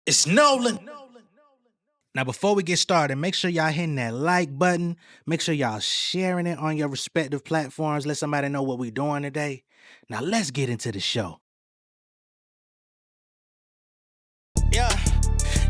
It's Nolan. Now, before we get started, make sure y'all hitting that like button. Make sure y'all sharing it on your respective platforms. Let somebody know what we're doing today. Now, let's get into the show. Yeah.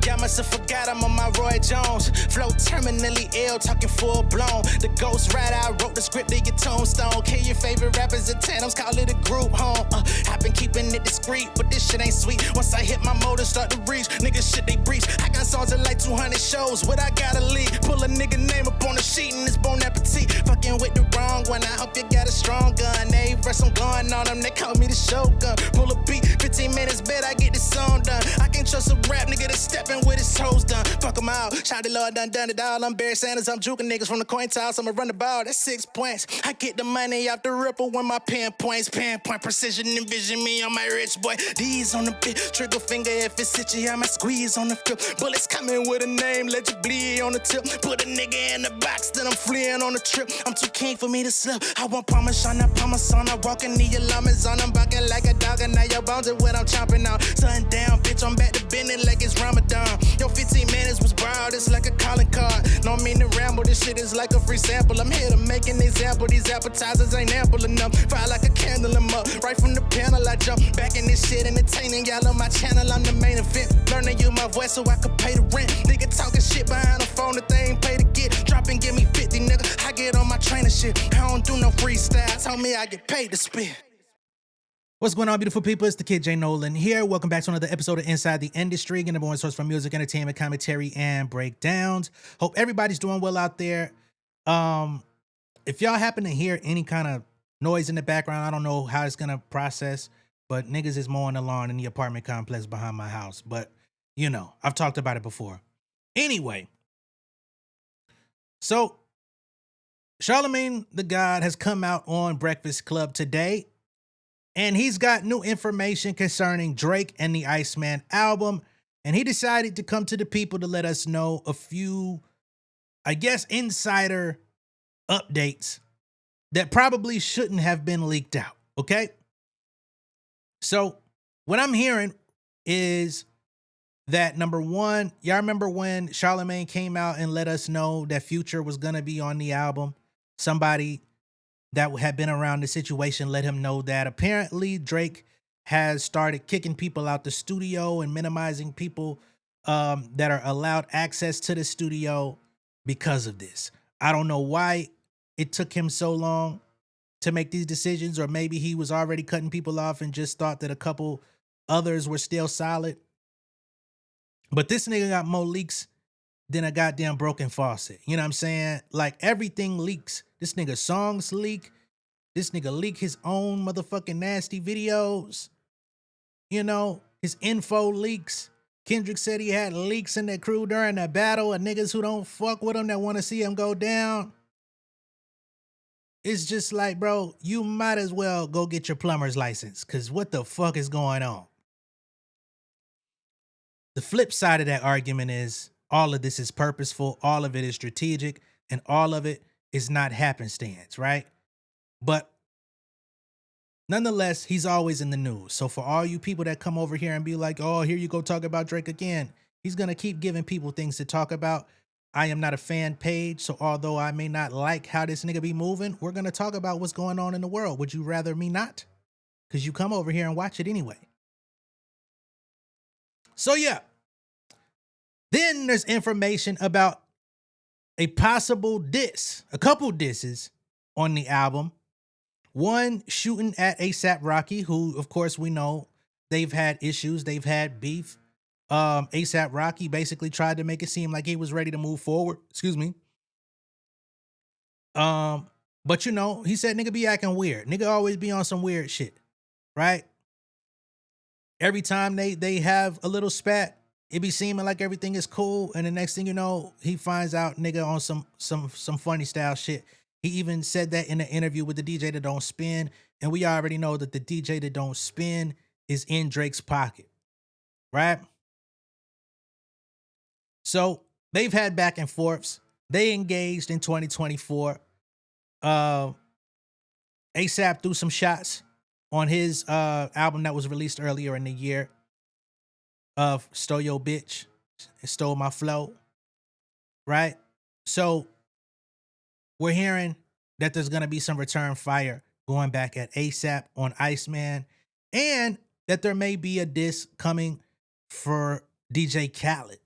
Y'all must have forgot I'm on my Roy Jones. Flow terminally ill, talking full blown. The Ghost Rider, I wrote the script to your tombstone. Kill your favorite rappers at tandems, call it a group home. I've been keeping it discreet, but this shit ain't sweet. Once I hit my motor, start to reach, niggas shit they breach. I got songs at like 200 shows, what I gotta lead. Pull a nigga name up on the sheet and it's bon appetit. Fucking with the wrong one, I hope you got a strong gun. Every verse I'm going on them, they call me the Shogun. Pull a beat, 15 minutes, bet I get this song done. I can't trust a rap nigga that's stepping with his toes done. Fuck them out. Shout the Lord done it all. I'm Barry Sanders. I'm juking niggas from the coin toss. I'ma run the ball. That's 6 points. I get the money off the ripple when my pinpoints. Pinpoint precision. Envision me on my rich boy. These on the bit. Trigger finger if it's itchy. I'ma squeeze on the flip. Bullets coming with a name. Let you bleed on the tip. Put a nigga in the box. Then I'm fleeing on the trip. I'm too king for me to slip. I want Parmesan. I Parmesan. I walk in the alarms on. I'm barking like a dog. And now your bones are what I'm chomping on. Sundown, bitch. I'm back to bending like it's Ramadan. Yo, 15 minutes was broad, it's like a calling card. No mean to ramble, this shit is like a free sample. I'm here to make an example, these appetizers ain't ample enough. Fire like a candle, I'm up. Right from the panel, I jump back in this shit, entertaining y'all on my channel. I'm the main event. Learn to use my voice so I could pay the rent. Nigga talking shit behind the phone that they ain't pay to get. Drop and give me 50, nigga. I get on my trainer shit. I don't do no freestyle. Tell me I get paid to spit. What's going on, beautiful people? It's the kid J Nolan here. Welcome back to another episode of Inside the Industry, your number one source for music, entertainment, commentary, and breakdowns. Hope everybody's doing well out there. If y'all happen to hear any kind of noise in the background, I don't know how it's gonna process, but niggas is mowing the lawn in the apartment complex behind my house. But you know, I've talked about it before. Anyway, so Charlamagne the God has come out on Breakfast Club today. And he's got new information concerning Drake and the Iceman album. And he decided to come to the people to let us know a few, I guess, insider updates that probably shouldn't have been leaked out. Okay? So what I'm hearing is that, number one, y'all remember when Charlamagne came out and let us know that Future was going to be on the album? Somebody that had been around the situation let him know that apparently Drake has started kicking people out the studio and minimizing people that are allowed access to the studio because of this. I don't know why it took him so long to make these decisions, or maybe he was already cutting people off and just thought that a couple others were still solid. But this nigga got more leaks than a goddamn broken faucet. You know what I'm saying? Like, everything leaks. This nigga songs leak. This nigga leak his own motherfucking nasty videos. You know, his info leaks. Kendrick said he had leaks in that crew during that battle of niggas who don't fuck with him that want to see him go down. It's just like, bro, you might as well go get your plumber's license, because what the fuck is going on? The flip side of that argument is all of this is purposeful, all of it is strategic, and all of it is not happenstance, right? But nonetheless, he's always in the news. So for all you people that come over here and be like, oh, here you go talk about Drake again, he's going to keep giving people things to talk about. I am not a fan page, so although I may not like how this nigga be moving, we're going to talk about what's going on in the world. Would you rather me not? Because you come over here and watch it anyway. So yeah. Then there's information about a possible diss, a couple disses on the album. One shooting at ASAP Rocky, who, of course, we know they've had issues. They've had beef. ASAP Rocky basically tried to make it seem like he was ready to move forward. Excuse me. But you know, he said nigga be acting weird. Nigga always be on some weird shit, right? Every time they have a little spat, it be seeming like everything is cool, and the next thing you know, he finds out nigga on some funny style shit. He even said that in an interview with the DJ that don't spin, and we already know that the DJ that don't spin is in Drake's pocket, right? So they've had back and forths. They engaged in 2024. ASAP threw some shots on his album that was released earlier in the year. of Stole Your Bitch, Stole My Flow, right? So we're hearing that there's going to be some return fire going back at ASAP on Iceman, and that there may be a diss coming for DJ Khaled.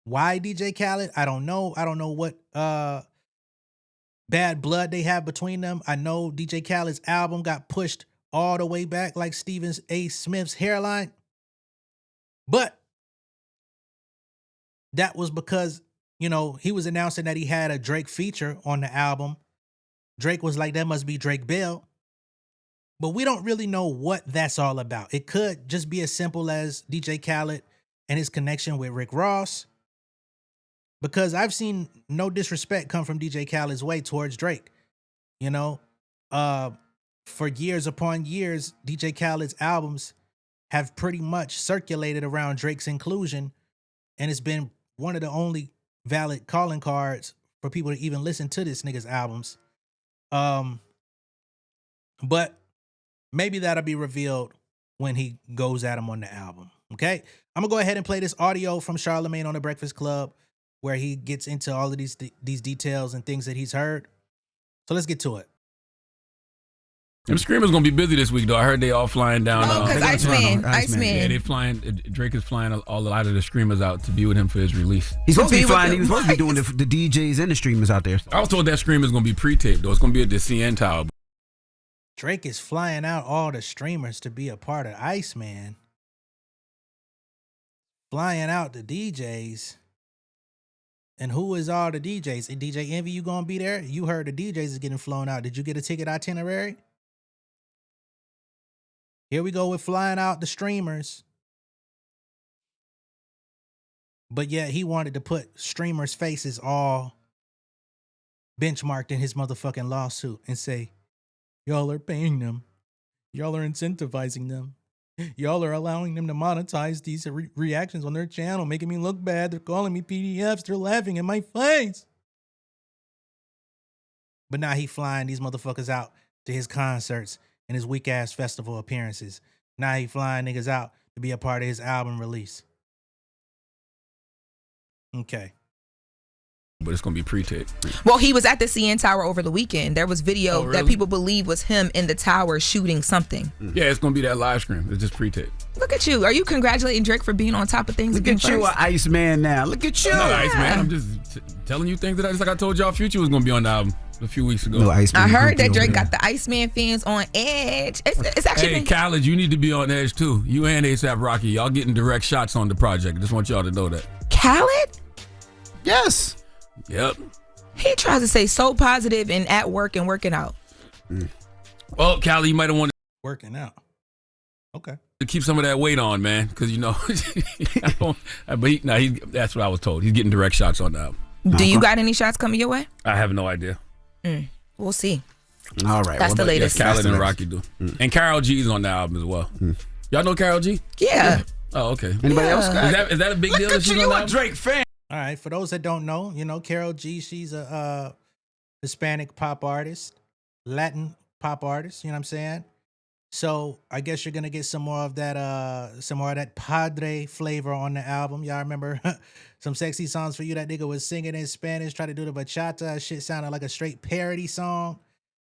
Why DJ Khaled? I don't know. I don't know what bad blood they have between them. I know DJ Khaled's album got pushed all the way back like Stephen A. Smith's hairline. But that was because, you know, he was announcing that he had a Drake feature on the album. Drake was like, that must be Drake Bell. But we don't really know what that's all about. It could just be as simple as DJ Khaled and his connection with Rick Ross. Because I've seen no disrespect come from DJ Khaled's way towards Drake. You know, for years upon years, DJ Khaled's albums have pretty much circulated around Drake's inclusion. And it's been one of the only valid calling cards for people to even listen to this nigga's albums. But maybe that'll be revealed when he goes at him on the album. Okay? I'm gonna go ahead and play this audio from Charlamagne on the Breakfast Club, where he gets into all of these details and things that he's heard. So let's get to it. Them Screamers gonna be busy this week, though. I heard they all flying down. Oh, because Iceman. Yeah, they flying. Drake is flying a lot of the Screamers out to be with him for his release. He's supposed to be flying. He was supposed to be doing the DJs and the streamers out there. I was told that Screamer's gonna be pre-taped, though. It's gonna be at the CN Tower. Drake is flying out all the streamers to be a part of Iceman. Flying out the DJs. And who is all the DJs? And DJ Envy, you gonna be there? You heard the DJs is getting flown out. Did you get a ticket itinerary? Here we go with flying out the streamers. But yeah, he wanted to put streamers' faces all benchmarked in his motherfucking lawsuit and say, y'all are paying them. Y'all are incentivizing them. Y'all are allowing them to monetize these reactions on their channel, making me look bad. They're calling me PDFs. They're laughing in my face. But now he flying these motherfuckers out to his concerts and his weak-ass festival appearances. Now he flying niggas out to be a part of his album release. Okay. But it's gonna be pre-taped. Well, he was at the CN Tower over the weekend. There was video that people believe was him in the tower shooting something. Yeah, it's gonna be that live stream. It's just pre-taped. Look at you. Are you congratulating Drake for being on top of things? Look at you, Iceman now. Look at you. No, Iceman. I'm just telling you things that just like I told y'all Future was gonna be on the album a few weeks ago. No, I heard that Drake got the Iceman fans on edge. It's actually Hey, Khaled, you need to be on edge too. You and ASAP Rocky, y'all getting direct shots on the project. I just want y'all to know that. Khaled? Yes. Yep. He tries to say so positive and at work and working out. Well, Khaled, you might have wanted Working out. Okay. to keep some of that weight on, man, because you know. That's what I was told. He's getting direct shots on the album. Do you got any shots coming your way? I have no idea. We'll see. All right. That's the latest. Yes, Khaled and Rocky do. And Karol G's on the album as well. Y'all know Karol G? Yeah. Oh, okay. Anybody else? Is that a big deal that she's on the album? Drake fan. All right. For those that don't know, you know, Karol G, she's a Hispanic pop artist, Latin pop artist, you know what I'm saying? So I guess you're gonna get some more of that Padre flavor on the album. Y'all remember some sexy songs for you that nigga was singing in Spanish, try to do the bachata. Shit sounded like a straight parody song.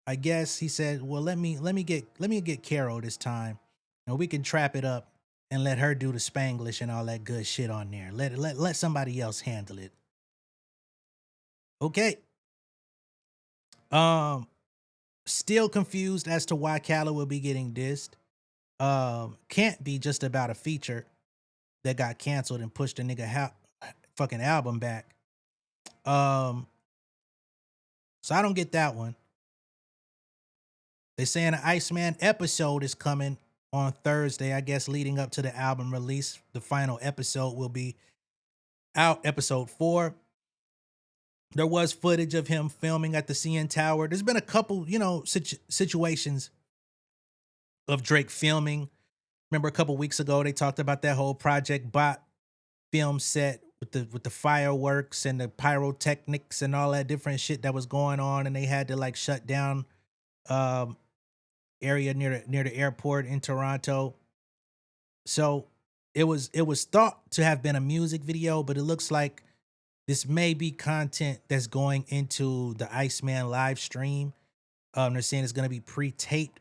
I guess he said, well, let me get Karol this time, and we can trap it up and let her do the Spanglish and all that good shit on there. Let somebody else handle it. Okay. Still confused as to why Khaled will be getting dissed. Can't be just about a feature that got canceled and pushed the nigga fucking album back. So I don't get that one. They're saying an Iceman episode is coming on Thursday, I guess, leading up to the album release. The final episode will be out, episode 4. There was footage of him filming at the CN Tower. There's been a couple, you know, situations of Drake filming. Remember a couple weeks ago, they talked about that whole Project Bot film set with the fireworks and the pyrotechnics and all that different shit that was going on, and they had to like shut down area near the airport in Toronto. So it was thought to have been a music video, but it looks like this may be content that's going into the Iceman live stream. They're saying it's going to be pre-taped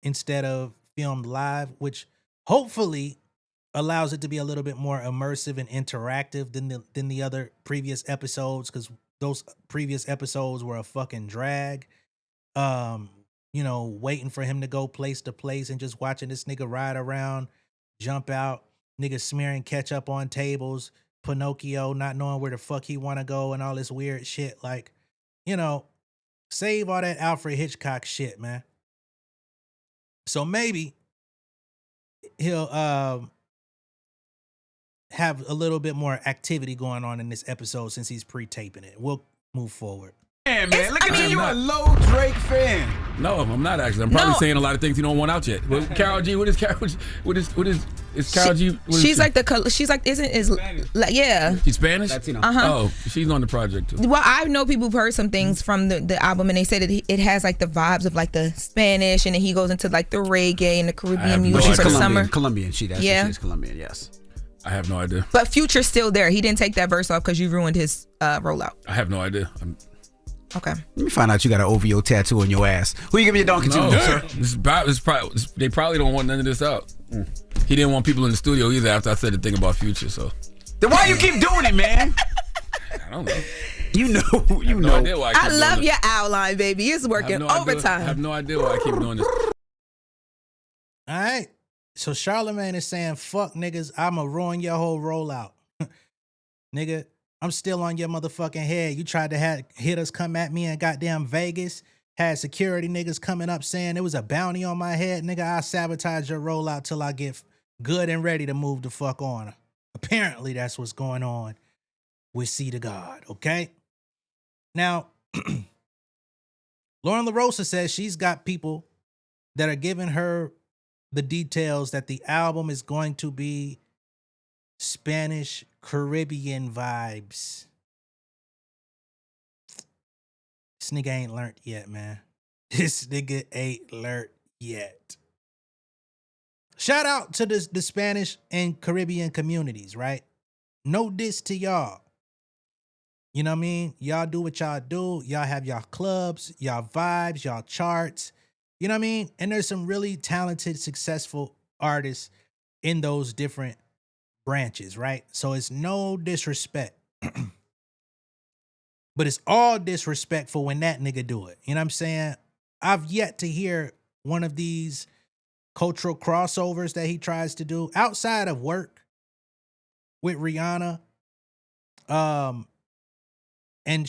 instead of filmed live, which hopefully allows it to be a little bit more immersive and interactive than the other previous episodes, because those previous episodes were a fucking drag. Waiting for him to go place to place and just watching this nigga ride around, jump out, nigga smearing ketchup on tables, Pinocchio not knowing where the fuck he want to go and all this weird shit. Like, save all that Alfred Hitchcock shit, man. So maybe he'll have a little bit more activity going on in this episode since he's pre-taping it. We'll move forward. Man, look at you. You're a low Drake fan. No, I'm not actually. I'm probably saying a lot of things you don't want out yet. Well, Carol G, what is Carol G? Is Carol G? She's like yeah. She's Spanish? Latino. Oh, she's on the project too. Well, I know people who've heard some things from the album, and they said that it has like the vibes of like the Spanish, and then he goes into like the reggae and the Caribbean music for the summer. Colombian. She's Colombian. Yes. I have no idea. But Future's still there. He didn't take that verse off because you ruined his rollout. I have no idea. Okay. Let me find out you got an OVO tattoo on your ass. Who you giving your donkey to, sir? They probably don't want none of this out. He didn't want people in the studio either after I said the thing about Future, so. Then why you keep doing it, man? I don't know. You know. No idea why I love your outline, baby. It's working overtime. I have no idea why I keep doing this. All right. So Charlamagne is saying, fuck niggas, I'ma ruin your whole rollout. Nigga, I'm still on your motherfucking head. You tried to hit us come at me in goddamn Vegas. Had security niggas coming up saying it was a bounty on my head. Nigga, I'll sabotage your rollout till I get good and ready to move the fuck on. Apparently that's what's going on with C to God, okay? Now, Lauren LaRosa says she's got people that are giving her the details that the album is going to be Spanish Caribbean vibes. This nigga ain't learned yet, man. This nigga ain't learned yet. Shout out to the Spanish and Caribbean communities, right? No diss to y'all. You know what I mean? Y'all do what y'all do. Y'all have y'all clubs, y'all vibes, y'all charts. You know what I mean? And there's some really talented, successful artists in those different branches, right? So it's no disrespect. But it's all disrespectful when that nigga do it. You know what I'm saying? I've yet to hear one of these cultural crossovers that he tries to do outside of work with Rihanna. And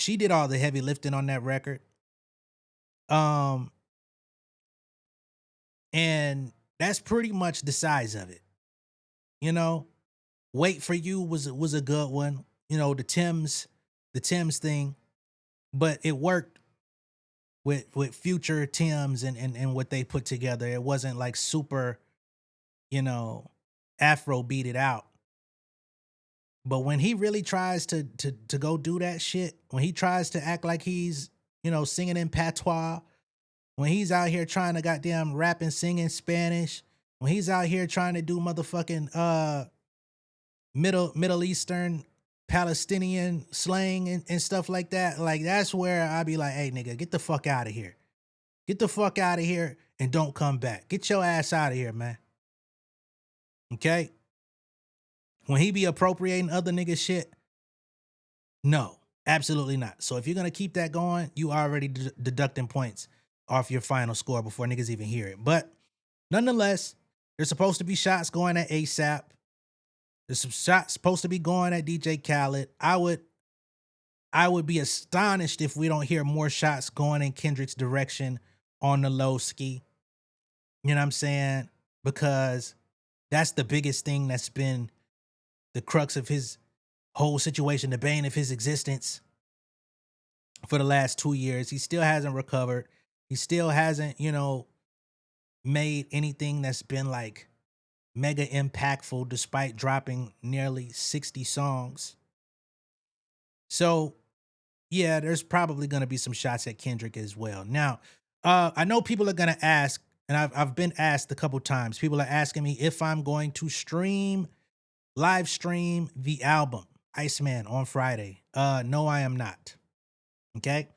she did all the heavy lifting on that record. And that's pretty much the size of it. You know, Wait for You was a good one. You know, the Tim's thing, but it worked with Future, Tim's and what they put together. It wasn't like super, Afro beat it out. But when he really tries to go do that shit, when he tries to act like he's, singing in patois, when he's out here trying to goddamn rap and sing in Spanish, when he's out here trying to do motherfucking Middle Eastern Palestinian slang and stuff like that, like that's where I be like, hey nigga, get the fuck out of here. Get the fuck out of here and don't come back. Get your ass out of here, man. Okay? When he be appropriating other niggas shit, no, absolutely not. So if you're gonna keep that going, you already deducting points off your final score before niggas even hear it. But nonetheless, there's supposed to be shots going at ASAP. There's some shots supposed to be going at DJ Khaled. I would be astonished if we don't hear more shots going in Kendrick's direction on the low ski. You know what I'm saying? Because that's the biggest thing that's been the crux of his whole situation, the bane of his existence for the last 2 years. He still hasn't recovered. He still hasn't, made anything that's been like mega impactful despite dropping nearly 60 songs. So, yeah, there's probably going to be some shots at Kendrick as well. Now, I know people are going to ask, and I've been asked a couple times. People are asking me if I'm going to stream live stream the album Iceman on Friday. No, I am not. Okay?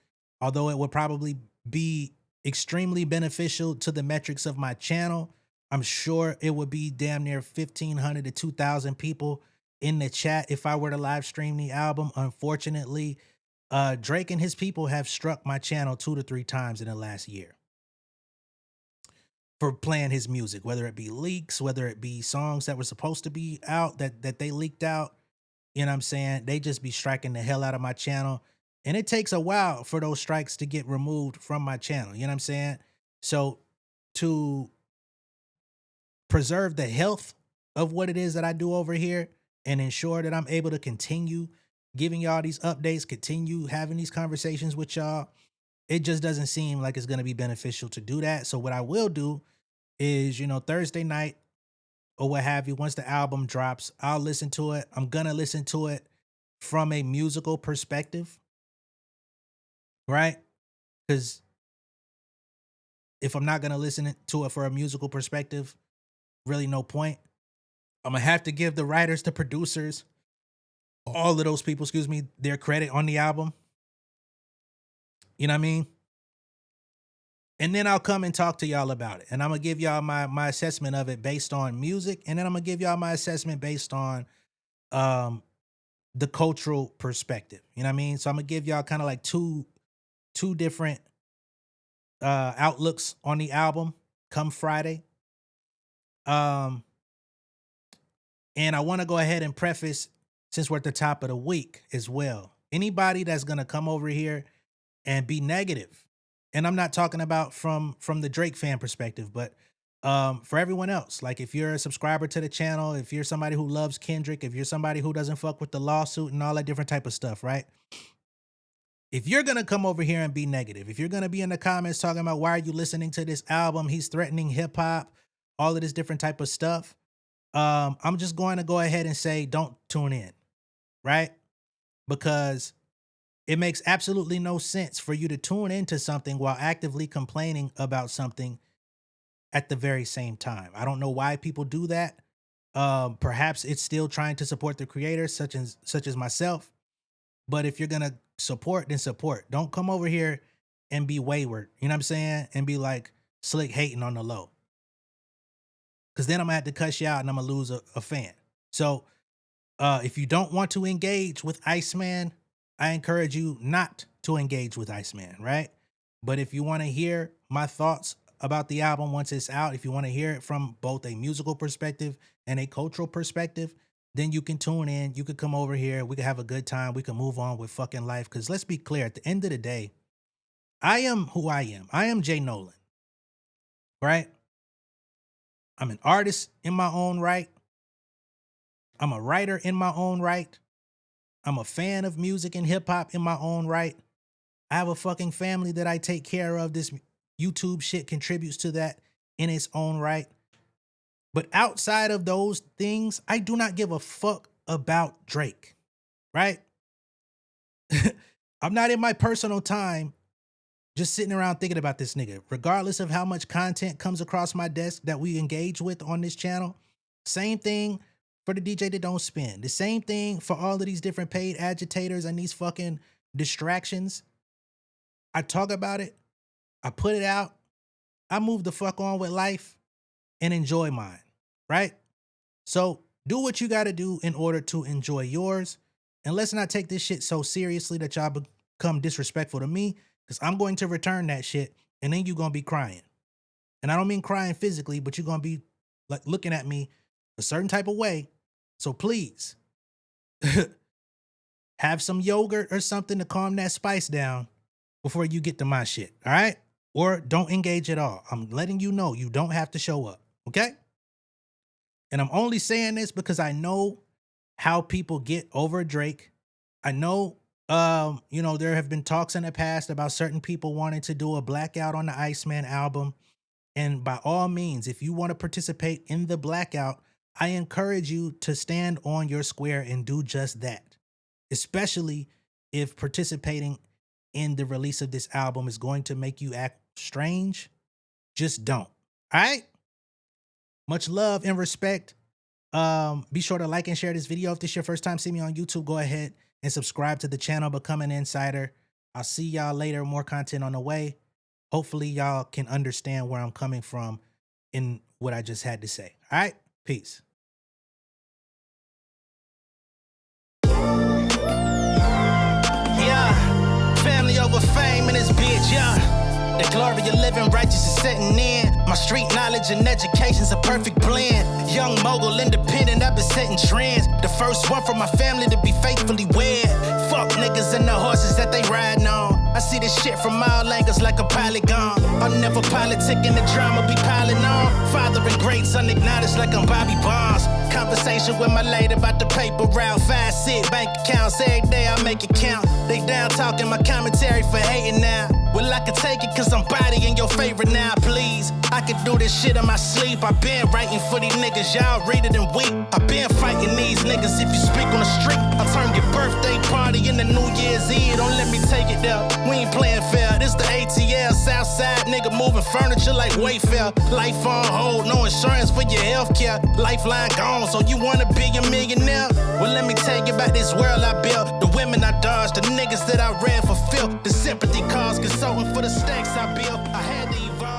Although it would probably be extremely beneficial to the metrics of my channel, I'm sure it would be damn near 1,500 to 2,000 people in the chat if I were to live stream the album. Unfortunately, Drake and his people have struck my channel 2 to 3 times in the last year for playing his music, whether it be leaks, whether it be songs that were supposed to be out that they leaked out. You know what I'm saying? They just be striking the hell out of my channel. And it takes a while for those strikes to get removed from my channel. You know what I'm saying? So to preserve the health of what it is that I do over here and ensure that I'm able to continue giving y'all these updates, continue having these conversations with y'all, it just doesn't seem like it's going to be beneficial to do that. So what I will do is, Thursday night or what have you, once the album drops, I'll listen to it. I'm going to listen to it from a musical perspective, right? Because if I'm not going to listen to it for a musical perspective, really no point. I'm going to have to give the writers, the producers, all of those people, their credit on the album. You know what I mean? And then I'll come and talk to y'all about it. And I'm going to give y'all my assessment of it based on music. And then I'm going to give y'all my assessment based on the cultural perspective. You know what I mean? So I'm going to give y'all kind of like two different outlooks on the album come Friday. And I want to go ahead and preface, since we're at the top of the week as well, anybody that's going to come over here and be negative, and I'm not talking about from the Drake fan perspective, but for everyone else, like if you're a subscriber to the channel, if you're somebody who loves Kendrick, if you're somebody who doesn't fuck with the lawsuit and all that different type of stuff, right? If you're going to come over here and be negative, if you're going to be in the comments talking about why are you listening to this album, he's threatening hip hop, all of this different type of stuff, I'm just going to go ahead and say don't tune in, right? Because it makes absolutely no sense for you to tune into something while actively complaining about something at the very same time. I don't know why people do that. Perhaps it's still trying to support the creators, such as myself. But if you're gonna support, then support. Don't come over here and be wayward. You know what I'm saying? And be like slick hating on the low. Because then I'm gonna have to cuss you out and I'm gonna lose a fan. So if you don't want to engage with Iceman, I encourage you not to engage with Iceman, right? But if you want to hear my thoughts about the album once it's out, if you want to hear it from both a musical perspective and a cultural perspective, then you can tune in. You could come over here. We can have a good time. We can move on with fucking life. Because let's be clear, at the end of the day, I am who I am. I am J Nolan, right? I'm an artist in my own right. I'm a writer in my own right. I'm a fan of music and hip hop in my own right. I have a fucking family that I take care of. This YouTube shit contributes to that in its own right. But outside of those things, I do not give a fuck about Drake, right? I'm not in my personal time just sitting around thinking about this nigga, regardless of how much content comes across my desk that we engage with on this channel. Same thing for the DJ that don't spin. The same thing for all of these different paid agitators and these fucking distractions. I talk about it. I put it out. I move the fuck on with life and enjoy mine, right? So do what you got to do in order to enjoy yours. And let's not take this shit so seriously that y'all become disrespectful to me, because I'm going to return that shit and then you're going to be crying. And I don't mean crying physically, but you're going to be like looking at me a certain type of way. So please have some yogurt or something to calm that spice down before you get to my shit. All right? Or don't engage at all. I'm letting you know you don't have to show up. Okay? And I'm only saying this because I know how people get over Drake. I know, there have been talks in the past about certain people wanting to do a blackout on the Iceman album. And by all means, if you want to participate in the blackout, I encourage you to stand on your square and do just that. Especially if participating in the release of this album is going to make you act strange, just don't. All right? Much love and respect. Be sure to like and share this video. If this is your first time seeing me on YouTube, go ahead and subscribe to the channel, become an insider. I'll see y'all later. More content on the way. Hopefully y'all can understand where I'm coming from in what I just had to say. All right? Peace. Yeah, family over fame in this bitch, yeah. The glory of living righteous is setting in. My street knowledge and education's a perfect blend. Young mogul, independent, I've been setting trends. The first one from my family to be faithfully wed. Fuck niggas and the horses that they riding on. I see this shit from all angles like a polygon. I'm never politicking, the drama be piling on. Father and greats unacknowledged like I'm Bobby Bonds. Conversation with my lady about the paper route. 5 sit bank accounts, every day I make it count. They down talking my commentary for hating now. Well, I can take it cause I'm bodying your favorite now, please. I could do this shit in my sleep. I been writing for these niggas, y'all read it and weep. I been fighting these niggas if you speak on the street. I'll turn your birthday party into New Year's Eve. Don't let me take it there. We ain't playing fair. This the ATL, Southside nigga moving furniture like Wayfair. Life on hold, no insurance for your healthcare. Lifeline gone, so you wanna be a millionaire? Well, let me tell you about this world I built. The women I dodged, the niggas that I ran for filth. The sympathy calls, consulting for the stacks I built. I had to evolve.